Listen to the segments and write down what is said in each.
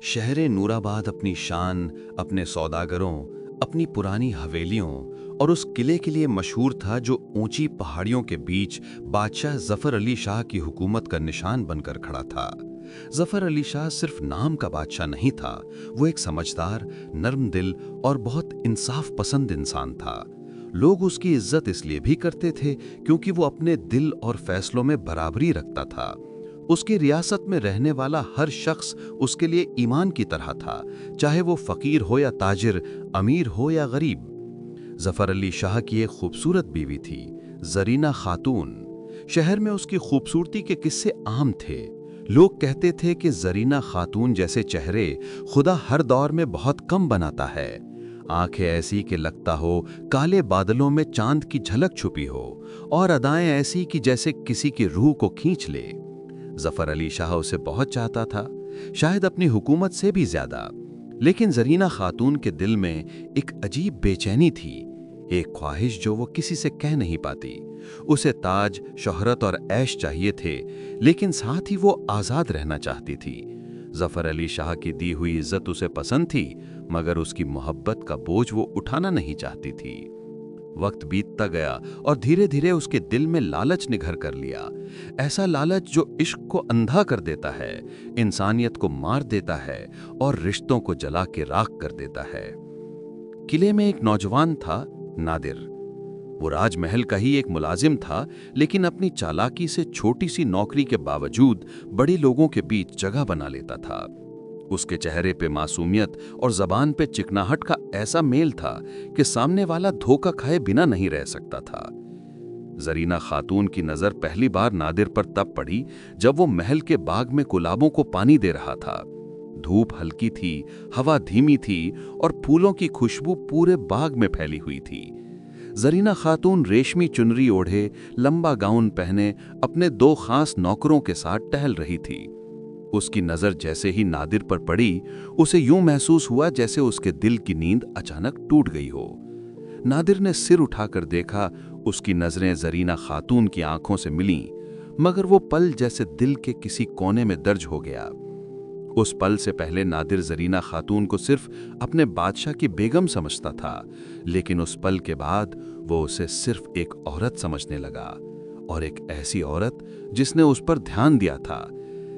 शहर नूराबाद अपनी शान, अपने सौदागरों, अपनी पुरानी हवेलियों और उस किले के लिए मशहूर था जो ऊंची पहाड़ियों के बीच बादशाह जफर अली शाह की हुकूमत का निशान बनकर खड़ा था। जफर अली शाह सिर्फ नाम का बादशाह नहीं था, वो एक समझदार, नर्म दिल और बहुत इंसाफ पसंद इंसान था। लोग उसकी इज्जत इसलिए भी करते थे क्योंकि वो अपने दिल और फैसलों में बराबरी रखता था। उसकी रियासत में रहने वाला हर शख्स उसके लिए ईमान की तरह था, चाहे वो फकीर हो या ताजिर, अमीर हो या गरीब। जफर अली शाह की एक खूबसूरत बीवी थी, जरीना खातून। शहर में उसकी खूबसूरती के किस्से आम थे। लोग कहते थे कि जरीना खातून जैसे चेहरे खुदा हर दौर में बहुत कम बनाता है। आंखें ऐसी कि लगता हो काले बादलों में चांद की झलक छुपी हो, और अदाएं ऐसी कि जैसे किसी की रूह को खींच ले। जफर अली शाह उसे बहुत चाहता था, शायद अपनी हुकूमत से भी ज्यादा। लेकिन जरीना खातून के दिल में एक अजीब बेचैनी थी, एक ख्वाहिश जो वो किसी से कह नहीं पाती। उसे ताज, शोहरत और ऐश चाहिए थे, लेकिन साथ ही वो आजाद रहना चाहती थी। जफर अली शाह की दी हुई इज्जत उसे पसंद थी, मगर उसकी मोहब्बत का बोझ वो उठाना नहीं चाहती थी। वक्त बीतता गया और धीरे धीरे उसके दिल में लालच निघर कर लिया। ऐसा लालच जो इश्क को अंधा कर देता है, इंसानियत को मार देता है और रिश्तों को जला के राख कर देता है। किले में एक नौजवान था, नादिर। वो राजमहल का ही एक मुलाजिम था, लेकिन अपनी चालाकी से छोटी सी नौकरी के बावजूद बड़े लोगों के बीच जगह बना लेता था। उसके चेहरे पे मासूमियत और जबान पे चिकनाहट का ऐसा मेल था कि सामने वाला धोखा खाए बिना नहीं रह सकता था। जरीना खातून की नजर पहली बार नादिर पर तब पड़ी जब वो महल के बाग में गुलाबों को पानी दे रहा था। धूप हल्की थी, हवा धीमी थी और फूलों की खुशबू पूरे बाग में फैली हुई थी। जरीना खातून रेशमी चुनरी ओढ़े, लंबा गाउन पहने अपने दो खास नौकरों के साथ टहल रही थी। उसकी नजर जैसे ही नादिर पर पड़ी, उसे यूं महसूस हुआ जैसे उसके दिल की नींद अचानक टूट गई हो। नादिर ने सिर उठाकर देखा, उसकी नजरें जरीना खातून की आंखों से मिलीं, मगर वो पल जैसे दिल के किसी कोने में दर्ज हो गया। उस पल से पहले नादिर जरीना खातून को सिर्फ अपने बादशाह की बेगम समझता था, लेकिन उस पल के बाद वो उसे सिर्फ एक औरत समझने लगा, और एक ऐसी औरत जिसने उस पर ध्यान दिया था।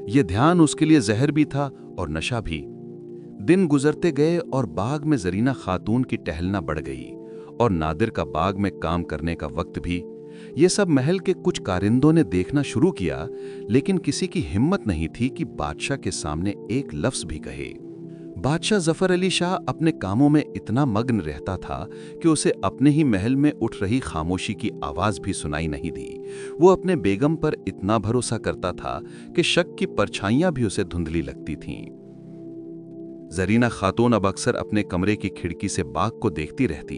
ये ध्यान उसके लिए जहर भी था और नशा भी। दिन गुजरते गए और बाग में जरीना खातून की टहलना बढ़ गई, और नादिर का बाग में काम करने का वक्त भी। ये सब महल के कुछ कारिंदों ने देखना शुरू किया, लेकिन किसी की हिम्मत नहीं थी कि बादशाह के सामने एक लफ्ज भी कहे। बादशाह जफर अली शाह अपने कामों में इतना मग्न रहता था कि उसे अपने ही महल में उठ रही खामोशी की आवाज भी सुनाई नहीं दी। वो अपने बेगम पर इतना भरोसा करता था कि शक की परछाइयां भी उसे धुंधली लगती थीं। जरीना खातून अब अक्सर अपने कमरे की खिड़की से बाग को देखती रहती।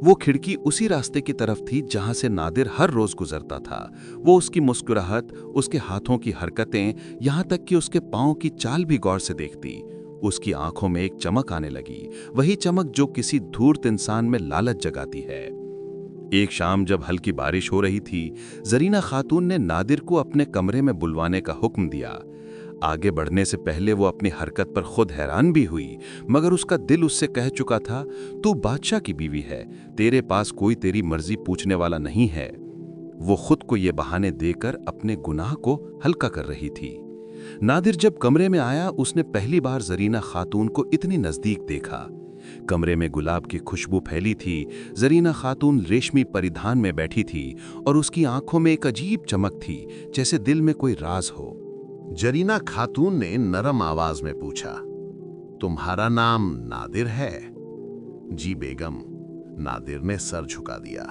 वो खिड़की उसी रास्ते की तरफ थी जहां से नादिर हर रोज गुजरता था। वो उसकी मुस्कुराहट, उसके हाथों की हरकतें, यहां तक कि उसके पांव की चाल भी गौर से देखती। उसकी आंखों में एक चमक आने लगी, वही चमक जो किसी धूर्त इंसान में लालच जगाती है। एक शाम जब हल्की बारिश हो रही थी, जरीना खातून ने नादिर को अपने कमरे में बुलवाने का हुक्म दिया। आगे बढ़ने से पहले वो अपनी हरकत पर खुद हैरान भी हुई, मगर उसका दिल उससे कह चुका था, तू बादशाह की बीवी है, तेरे पास कोई तेरी मर्जी पूछने वाला नहीं है। वो खुद को ये बहाने देकर अपने गुनाह को हल्का कर रही थी। नादिर जब कमरे में आया, उसने पहली बार जरीना खातून को इतनी नजदीक देखा। कमरे में गुलाब की खुशबू फैली थी। जरीना खातून रेशमी परिधान में बैठी थी और उसकी आंखों में एक अजीब चमक थी, जैसे दिल में कोई राज हो। जरीना खातून ने नरम आवाज में पूछा, तुम्हारा नाम नादिर है? जी बेगम, नादिर ने सर झुका दिया।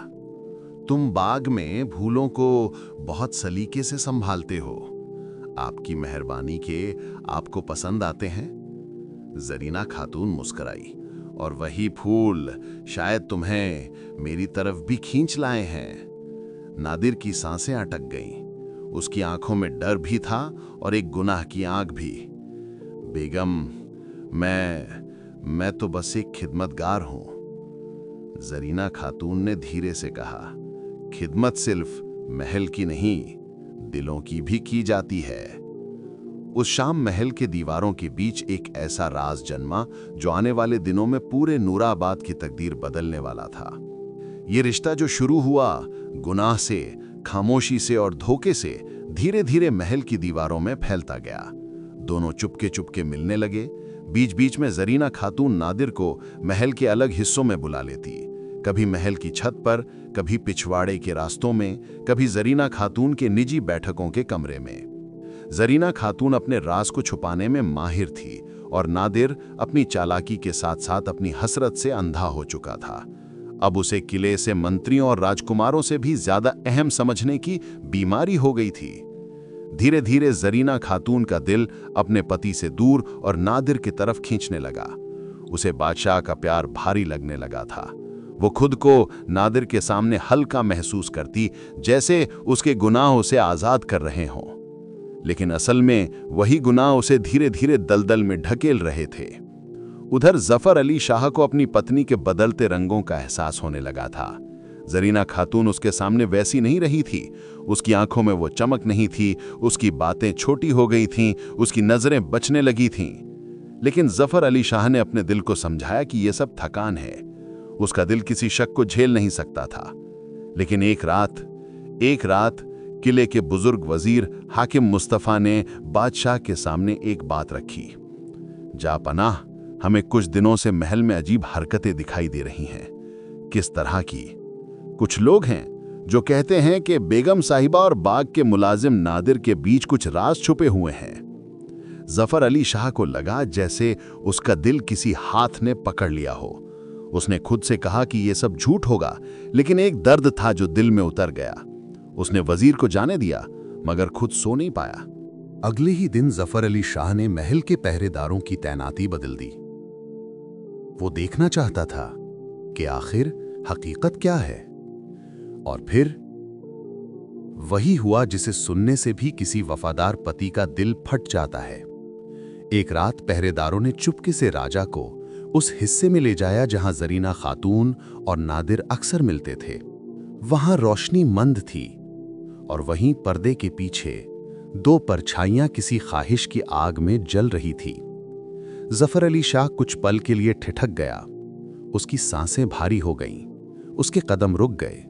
तुम बाग में फूलों को बहुत सलीके से संभालते हो, आपकी मेहरबानी के आपको पसंद आते हैं? जरीना खातून मुस्कुराई, और वही फूल शायद तुम्हें मेरी तरफ भी खींच लाए हैं। नादिर की सांसें अटक गईं। उसकी आंखों में डर भी था और एक गुनाह की आंख भी। बेगम, मैं तो बस एक खिदमतगार हूं। जरीना खातून ने धीरे से कहा, खिदमत सिर्फ महल की नहीं, दिलों की भी की जाती है। उस शाम महल के दीवारों के बीच एक ऐसा राज जन्मा जो आने वाले दिनों में पूरे नूराबाद की तकदीर बदलने वाला था। ये रिश्ता जो शुरू हुआ गुनाह से, खामोशी से और धोखे से, धीरे धीरे महल की दीवारों में फैलता गया। दोनों चुपके चुपके मिलने लगे। बीच बीच में जरीना खातून नादिर को महल के अलग हिस्सों में बुला लेती, कभी महल की छत पर, कभी पिछवाड़े के रास्तों में, कभी जरीना खातून के निजी बैठकों के कमरे में। जरीना खातून अपने राज को छुपाने में माहिर थी और नादिर अपनी चालाकी के साथ साथ अपनी हसरत से अंधा हो चुका था। अब उसे किले से मंत्रियों और राजकुमारों से भी ज्यादा अहम समझने की बीमारी हो गई थी। धीरे धीरे जरीना खातून का दिल अपने पति से दूर और नादिर की तरफ खींचने लगा। उसे बादशाह का प्यार भारी लगने लगा था। वो खुद को नादिर के सामने हल्का महसूस करती, जैसे उसके गुनाह उसे आजाद कर रहे हों। लेकिन असल में वही गुनाह उसे धीरे धीरे दलदल में ढकेल रहे थे। उधर जफर अली शाह को अपनी पत्नी के बदलते रंगों का एहसास होने लगा था। जरीना खातून उसके सामने वैसी नहीं रही थी। उसकी आंखों में वो चमक नहीं थी, उसकी बातें छोटी हो गई थीं, उसकी नजरें बचने लगी थीं। लेकिन जफर अली शाह ने अपने दिल को समझाया कि यह सब थकान है। उसका दिल किसी शक को झेल नहीं सकता था। लेकिन एक रात किले के बुजुर्ग वजीर हाकिम मुस्तफा ने बादशाह के सामने एक बात रखी। जा पनाह, हमें कुछ दिनों से महल में अजीब हरकतें दिखाई दे रही हैं। किस तरह की? कुछ लोग हैं जो कहते हैं कि बेगम साहिबा और बाग के मुलाजिम नादिर के बीच कुछ राज छुपे हुए हैं। जफर अली शाह को लगा जैसे उसका दिल किसी हाथ ने पकड़ लिया हो। उसने खुद से कहा कि यह सब झूठ होगा, लेकिन एक दर्द था जो दिल में उतर गया। उसने वजीर को जाने दिया, मगर खुद सो नहीं पाया। अगले ही दिन जफर अली शाह ने महल के पहरेदारों की तैनाती बदल दी। वो देखना चाहता था कि आखिर हकीकत क्या है। और फिर वही हुआ जिसे सुनने से भी किसी वफादार पति का दिल फट जाता है। एक रात पहरेदारों ने चुपके से राजा को उस हिस्से में ले जाया जहां जरीना खातून और नादिर अक्सर मिलते थे। वहां रोशनी मंद थी और वहीं पर्दे के पीछे दो परछाइयां किसी ख्वाहिश की आग में जल रही थी। जफर अली शाह कुछ पल के लिए ठिठक गया। उसकी सांसें भारी हो गईं, उसके कदम रुक गए।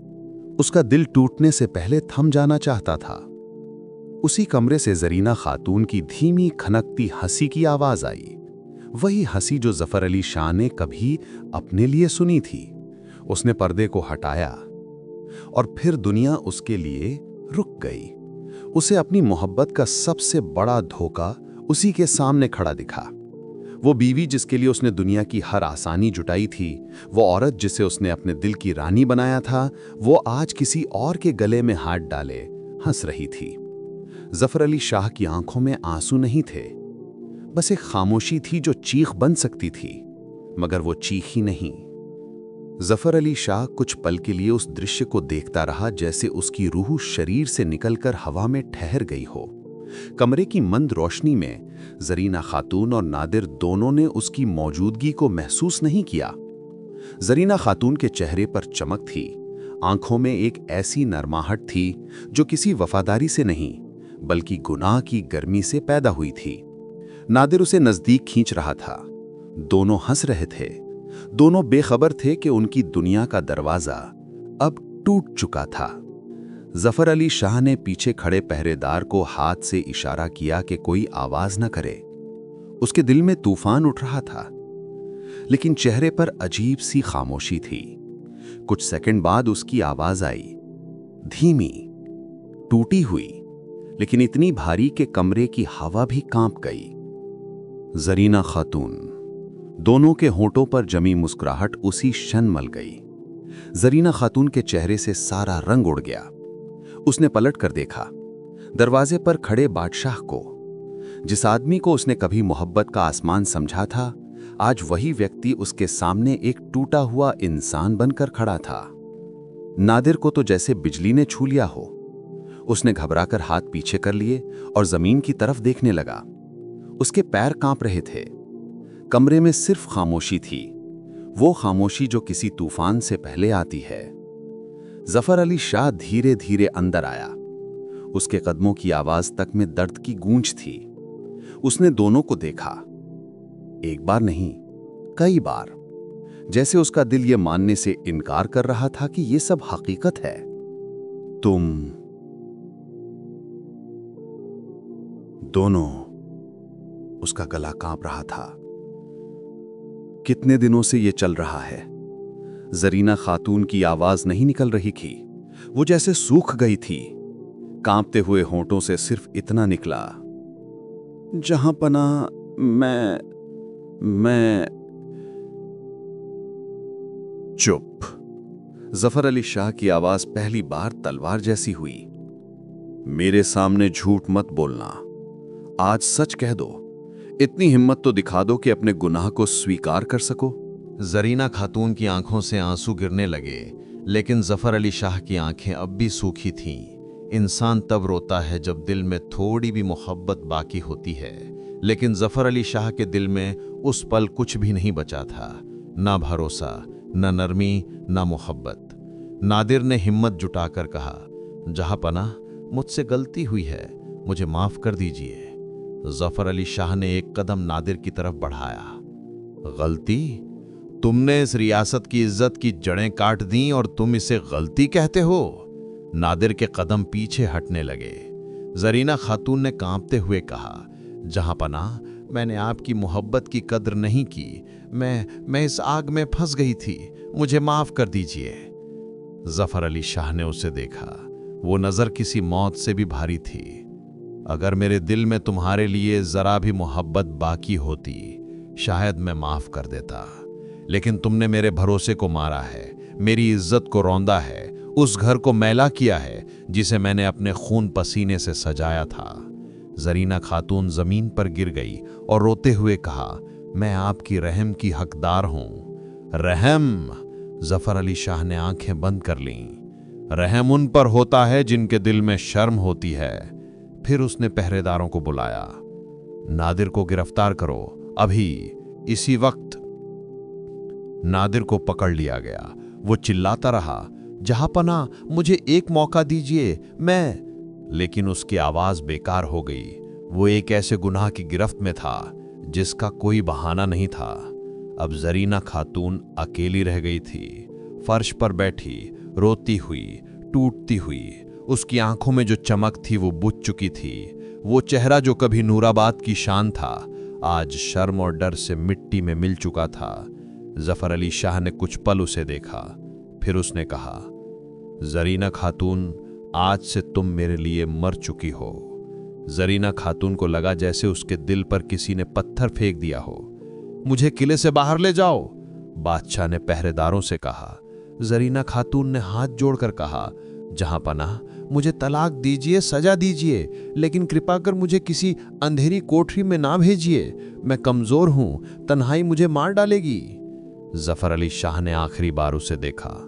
उसका दिल टूटने से पहले थम जाना चाहता था। उसी कमरे से जरीना खातून की धीमी खनकती हंसी की आवाज आई। वही हंसी जो जफर अली शाह ने कभी अपने लिए सुनी थी। उसने पर्दे को हटाया और फिर दुनिया उसके लिए रुक गई। उसे अपनी मोहब्बत का सबसे बड़ा धोखा उसी के सामने खड़ा दिखा। वो बीवी जिसके लिए उसने दुनिया की हर आसानी जुटाई थी, वो औरत जिसे उसने अपने दिल की रानी बनाया था, वो आज किसी और के गले में हाथ डाले हंस रही थी। जफर अली शाह की आंखों में आंसू नहीं थे, बस एक खामोशी थी जो चीख बन सकती थी, मगर वो चीख ही नहीं। जफर अली शाह कुछ पल के लिए उस दृश्य को देखता रहा, जैसे उसकी रूह शरीर से निकलकर हवा में ठहर गई हो। कमरे की मंद रोशनी में जरीना खातून और नादिर दोनों ने उसकी मौजूदगी को महसूस नहीं किया। जरीना खातून के चेहरे पर चमक थी, आंखों में एक ऐसी नरमाहट थी जो किसी वफादारी से नहीं बल्कि गुनाह की गर्मी से पैदा हुई थी। नादिर उसे नजदीक खींच रहा था। दोनों हंस रहे थे। दोनों बेखबर थे कि उनकी दुनिया का दरवाजा अब टूट चुका था। जफर अली शाह ने पीछे खड़े पहरेदार को हाथ से इशारा किया कि कोई आवाज न करे। उसके दिल में तूफान उठ रहा था, लेकिन चेहरे पर अजीब सी खामोशी थी। कुछ सेकंड बाद उसकी आवाज आई, धीमी, टूटी हुई, लेकिन इतनी भारी कि कमरे की हवा भी कांप गई। जरीना खातून। दोनों के होंठों पर जमी मुस्कुराहट उसी क्षण मल गई। जरीना खातून के चेहरे से सारा रंग उड़ गया। उसने पलट कर देखा, दरवाजे पर खड़े बादशाह को। जिस आदमी को उसने कभी मोहब्बत का आसमान समझा था, आज वही व्यक्ति उसके सामने एक टूटा हुआ इंसान बनकर खड़ा था। नादिर को तो जैसे बिजली ने छू लिया हो। उसने घबराकर हाथ पीछे कर लिए और जमीन की तरफ देखने लगा। उसके पैर कांप रहे थे। कमरे में सिर्फ खामोशी थी, वो खामोशी जो किसी तूफान से पहले आती है। जफर अली शाह धीरे धीरे अंदर आया। उसके कदमों की आवाज तक में दर्द की गूंज थी। उसने दोनों को देखा। एक बार नहीं, कई बार, जैसे उसका दिल ये मानने से इनकार कर रहा था कि ये सब हकीकत है। तुम दोनों। उसका गला कांप रहा था। कितने दिनों से ये चल रहा है। जरीना खातून की आवाज नहीं निकल रही थी, वो जैसे सूख गई थी। कांपते हुए होंठों से सिर्फ इतना निकला, जहां पना मैं। चुप। जफर अली शाह की आवाज पहली बार तलवार जैसी हुई। मेरे सामने झूठ मत बोलना, आज सच कह दो। इतनी हिम्मत तो दिखा दो कि अपने गुनाह को स्वीकार कर सको। जरीना खातून की आंखों से आंसू गिरने लगे, लेकिन जफर अली शाह की आंखें अब भी सूखी थीं। इंसान तब रोता है जब दिल में थोड़ी भी मोहब्बत बाकी होती है, लेकिन जफर अली शाह के दिल में उस पल कुछ भी नहीं बचा था। ना भरोसा, न नरमी, न मोहब्बत। नादिर ने हिम्मत जुटाकर कहा, जहां पनाह, मुझसे गलती हुई है, मुझे माफ कर दीजिए। जफर अली शाह ने एक कदम नादिर की तरफ बढ़ाया। गलती? तुमने इस रियासत की इज्जत की जड़ें काट दी और तुम इसे गलती कहते हो? नादिर के कदम पीछे हटने लगे। जरीना खातून ने कांपते हुए कहा, जहां पनाह, मैंने आपकी मोहब्बत की कद्र नहीं की। मैं इस आग में फंस गई थी, मुझे माफ कर दीजिए। जफर अली शाह ने उसे देखा। वो नजर किसी मौत से भी भारी थी। अगर मेरे दिल में तुम्हारे लिए जरा भी मोहब्बत बाकी होती, शायद मैं माफ कर देता, लेकिन तुमने मेरे भरोसे को मारा है, मेरी इज्जत को रौंदा है, उस घर को मैला किया है जिसे मैंने अपने खून पसीने से सजाया था। जरीना खातून जमीन पर गिर गई और रोते हुए कहा, मैं आपकी रहम की हकदार हूं। रहम? जफर अली शाह ने आंखें बंद कर लीं। रहम उन पर होता है जिनके दिल में शर्म होती है। फिर उसने पहरेदारों को बुलाया। नादिर को गिरफ्तार करो, अभी, इसी वक्त। नादिर को पकड़ लिया गया। वो चिल्लाता रहा, जहां पनाह, मुझे एक मौका दीजिए, मैं। लेकिन उसकी आवाज बेकार हो गई। वो एक ऐसे गुनाह की गिरफ्त में था जिसका कोई बहाना नहीं था। अब जरीना खातून अकेली रह गई थी, फर्श पर बैठी, रोती हुई, टूटती हुई। उसकी आंखों में जो चमक थी वो बुझ चुकी थी। वो चेहरा जो कभी नूराबाद की शान था, आज शर्म और डर से मिट्टी में मिल चुका था। जफर अली शाह ने कुछ पल उसे देखा, फिर उसने कहा, जरीना खातून, आज से तुम मेरे लिए मर चुकी हो। जरीना खातून को लगा जैसे उसके दिल पर किसी ने पत्थर फेंक दिया हो। मुझे किले से बाहर ले जाओ, बादशाह ने पहरेदारों से कहा। जरीना खातून ने हाथ जोड़कर कहा, जहां पनाह, मुझे तलाक दीजिए, सजा दीजिए, लेकिन कृपा कर मुझे किसी अंधेरी कोठरी में ना भेजिए। मैं कमजोर हूं, तन्हाई मुझे मार डालेगी। जफर अली शाह ने आखिरी बार उसे देखा।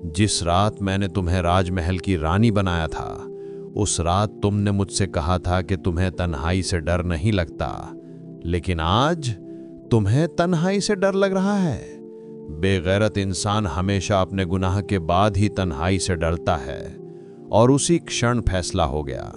जिस रात मैंने तुम्हें राजमहल की रानी बनाया था, उस रात तुमने मुझसे कहा था कि तुम्हें तन्हाई से डर नहीं लगता, लेकिन आज तुम्हें तन्हाई से डर लग रहा है। बेगैरत इंसान हमेशा अपने गुनाह के बाद ही तन्हाई से डरता है। और उसी क्षण फैसला हो गया।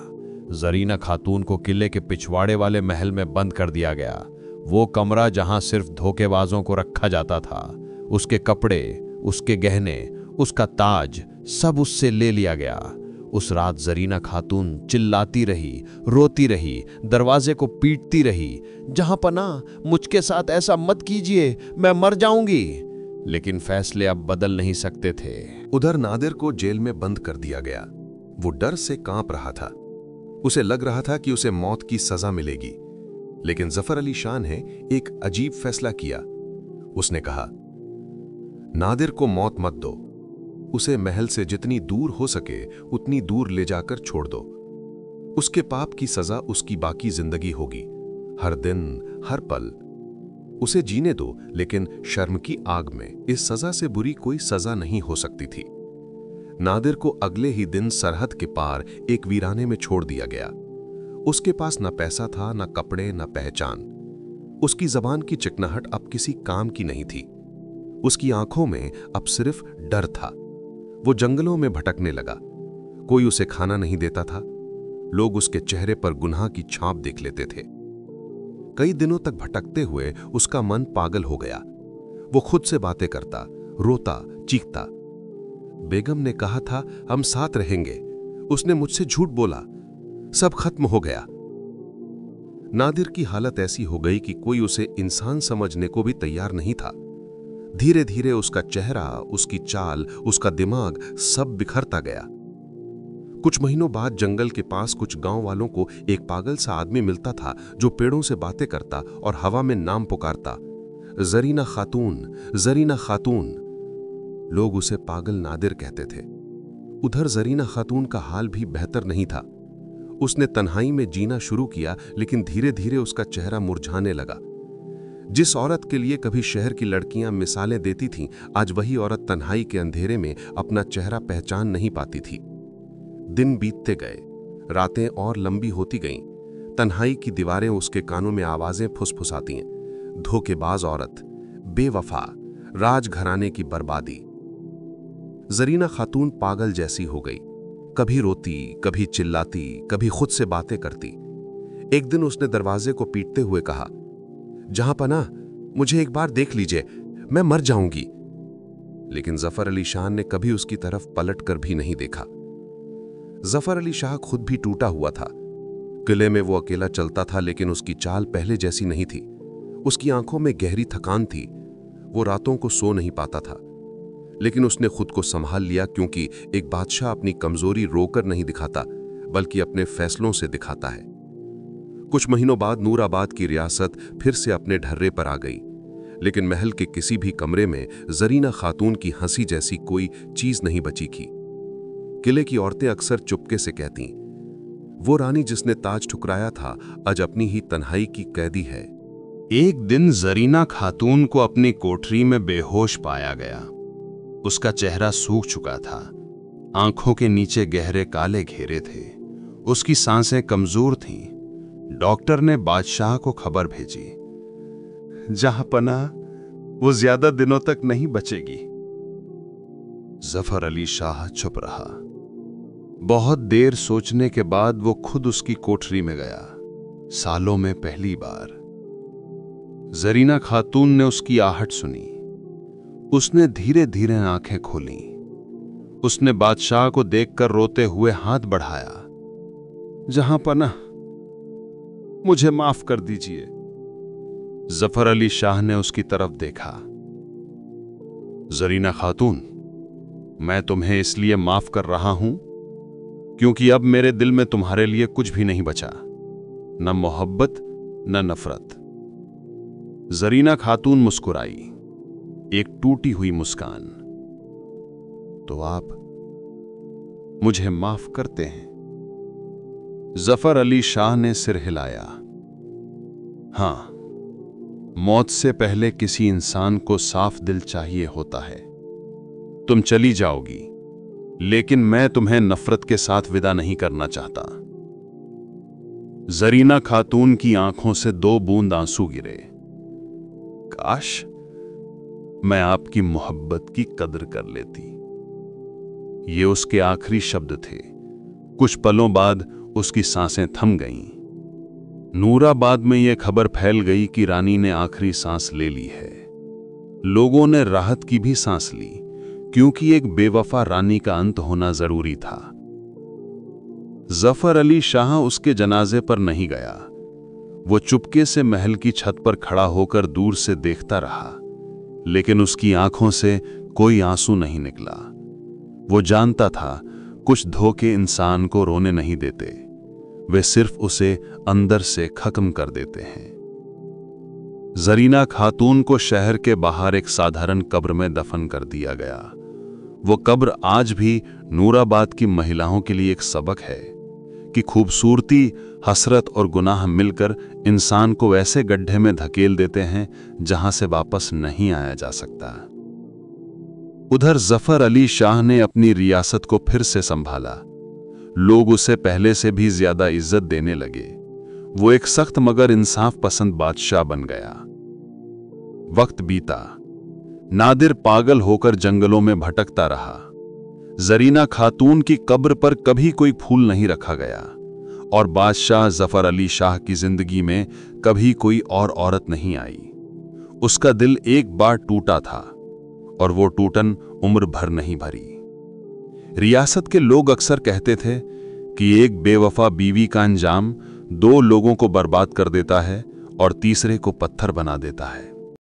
जरीना खातून को किले के पिछवाड़े वाले महल में बंद कर दिया गया। वो कमरा जहां सिर्फ धोखेबाजों को रखा जाता था। उसके कपड़े, उसके गहने, उसका ताज, सब उससे ले लिया गया। उस रात जरीना खातून चिल्लाती रही, रोती रही, दरवाजे को पीटती रही, जहां पनाह, मुझके साथ ऐसा मत कीजिए, मैं मर जाऊंगी। लेकिन फैसले अब बदल नहीं सकते थे। उधर नादिर को जेल में बंद कर दिया गया। वो डर से कांप रहा था। उसे लग रहा था कि उसे मौत की सजा मिलेगी। लेकिन जफर अली शाह ने एक अजीब फैसला किया। उसने कहा, नादिर को मौत मत दो, उसे महल से जितनी दूर हो सके उतनी दूर ले जाकर छोड़ दो। उसके पाप की सजा उसकी बाकी जिंदगी होगी। हर दिन, हर पल उसे जीने दो, लेकिन शर्म की आग में। इस सजा से बुरी कोई सजा नहीं हो सकती थी। नादिर को अगले ही दिन सरहद के पार एक वीराने में छोड़ दिया गया। उसके पास न पैसा था, न कपड़े, न पहचान। उसकी जबान की चिकनाहट अब किसी काम की नहीं थी। उसकी आंखों में अब सिर्फ डर था। वो जंगलों में भटकने लगा। कोई उसे खाना नहीं देता था। लोग उसके चेहरे पर गुनाह की छाप देख लेते थे। कई दिनों तक भटकते हुए उसका मन पागल हो गया। वो खुद से बातें करता, रोता, चीखता। बेगम ने कहा था हम साथ रहेंगे, उसने मुझसे झूठ बोला, सब खत्म हो गया। नादिर की हालत ऐसी हो गई कि कोई उसे इंसान समझने को भी तैयार नहीं था। धीरे धीरे उसका चेहरा, उसकी चाल, उसका दिमाग सब बिखरता गया। कुछ महीनों बाद जंगल के पास कुछ गांव वालों को एक पागल सा आदमी मिलता था जो पेड़ों से बातें करता और हवा में नाम पुकारता, जरीना खातून, जरीना खातून। लोग उसे पागल नादिर कहते थे। उधर जरीना खातून का हाल भी बेहतर नहीं था। उसने तन्हाई में जीना शुरू किया, लेकिन धीरे धीरे उसका चेहरा मुरझाने लगा। जिस औरत के लिए कभी शहर की लड़कियां मिसालें देती थीं, आज वही औरत तन्हाई के अंधेरे में अपना चेहरा पहचान नहीं पाती थी। दिन बीतते गए, रातें और लंबी होती गईं। तन्हाई की दीवारें उसके कानों में आवाजें फुसफुसाती हैं। धोखेबाज औरत, बेवफा, राजघराने की बर्बादी। जरीना खातून पागल जैसी हो गई। कभी रोती, कभी चिल्लाती, कभी खुद से बातें करती। एक दिन उसने दरवाजे को पीटते हुए कहा, जहां पनाह, मुझे एक बार देख लीजिए, मैं मर जाऊंगी। लेकिन जफर अली शाह ने कभी उसकी तरफ पलट कर भी नहीं देखा। जफर अली शाह खुद भी टूटा हुआ था। किले में वो अकेला चलता था, लेकिन उसकी चाल पहले जैसी नहीं थी। उसकी आंखों में गहरी थकान थी। वो रातों को सो नहीं पाता था। लेकिन उसने खुद को संभाल लिया, क्योंकि एक बादशाह अपनी कमजोरी रोकर नहीं दिखाता, बल्कि अपने फैसलों से दिखाता है। कुछ महीनों बाद नूराबाद की रियासत फिर से अपने ढर्रे पर आ गई, लेकिन महल के किसी भी कमरे में जरीना खातून की हंसी जैसी कोई चीज नहीं बची थी। किले की औरतें अक्सर चुपके से कहती, वो रानी जिसने ताज ठुकराया था आज अपनी ही तन्हाई की कैदी है। एक दिन जरीना खातून को अपनी कोठरी में बेहोश पाया गया। उसका चेहरा सूख चुका था, आंखों के नीचे गहरे काले घेरे थे, उसकी सांसें कमजोर थीं। डॉक्टर ने बादशाह को खबर भेजी, जहां पनाह, वो ज्यादा दिनों तक नहीं बचेगी। जफर अली शाह चुप रहा। बहुत देर सोचने के बाद वो खुद उसकी कोठरी में गया। सालों में पहली बार जरीना खातून ने उसकी आहट सुनी। उसने धीरे धीरे आंखें खोलीं। उसने बादशाह को देखकर रोते हुए हाथ बढ़ाया, जहां पनाह, मुझे माफ कर दीजिए। जफर अली शाह ने उसकी तरफ देखा। जरीना खातून, मैं तुम्हें इसलिए माफ कर रहा हूं क्योंकि अब मेरे दिल में तुम्हारे लिए कुछ भी नहीं बचा, न मोहब्बत न नफरत। जरीना खातून मुस्कुराई, एक टूटी हुई मुस्कान। तो आप मुझे माफ करते हैं? जफर अली शाह ने सिर हिलाया। हां, मौत से पहले किसी इंसान को साफ दिल चाहिए होता है। तुम चली जाओगी, लेकिन मैं तुम्हें नफरत के साथ विदा नहीं करना चाहता। जरीना खातून की आंखों से 2 बूंद आंसू गिरे। काश मैं आपकी मोहब्बत की कदर कर लेती। ये उसके आखिरी शब्द थे। कुछ पलों बाद उसकी सांसें थम गईं। नूराबाद में यह खबर फैल गई कि रानी ने आखिरी सांस ले ली है। लोगों ने राहत की भी सांस ली, क्योंकि एक बेवफा रानी का अंत होना जरूरी था। जफर अली शाह उसके जनाजे पर नहीं गया। वो चुपके से महल की छत पर खड़ा होकर दूर से देखता रहा, लेकिन उसकी आंखों से कोई आंसू नहीं निकला। वो जानता था कुछ धोखे इंसान को रोने नहीं देते, वे सिर्फ उसे अंदर से खत्म कर देते हैं। जरीना खातून को शहर के बाहर एक साधारण कब्र में दफन कर दिया गया। वो कब्र आज भी नूराबाद की महिलाओं के लिए एक सबक है कि खूबसूरती, हसरत और गुनाह मिलकर इंसान को ऐसे गड्ढे में धकेल देते हैं जहां से वापस नहीं आया जा सकता। उधर जफर अली शाह ने अपनी रियासत को फिर से संभाला। लोग उसे पहले से भी ज्यादा इज्जत देने लगे। वो एक सख्त मगर इंसाफ पसंद बादशाह बन गया। वक्त बीता। नादिर पागल होकर जंगलों में भटकता रहा। जरीना खातून की कब्र पर कभी कोई फूल नहीं रखा गया और बादशाह जफर अली शाह की जिंदगी में कभी कोई और औरत नहीं आई। उसका दिल एक बार टूटा था और वो टूटन उम्र भर नहीं भरी। रियासत के लोग अक्सर कहते थे कि एक बेवफा बीवी का अंजाम 2 लोगों को बर्बाद कर देता है और तीसरे को पत्थर बना देता है।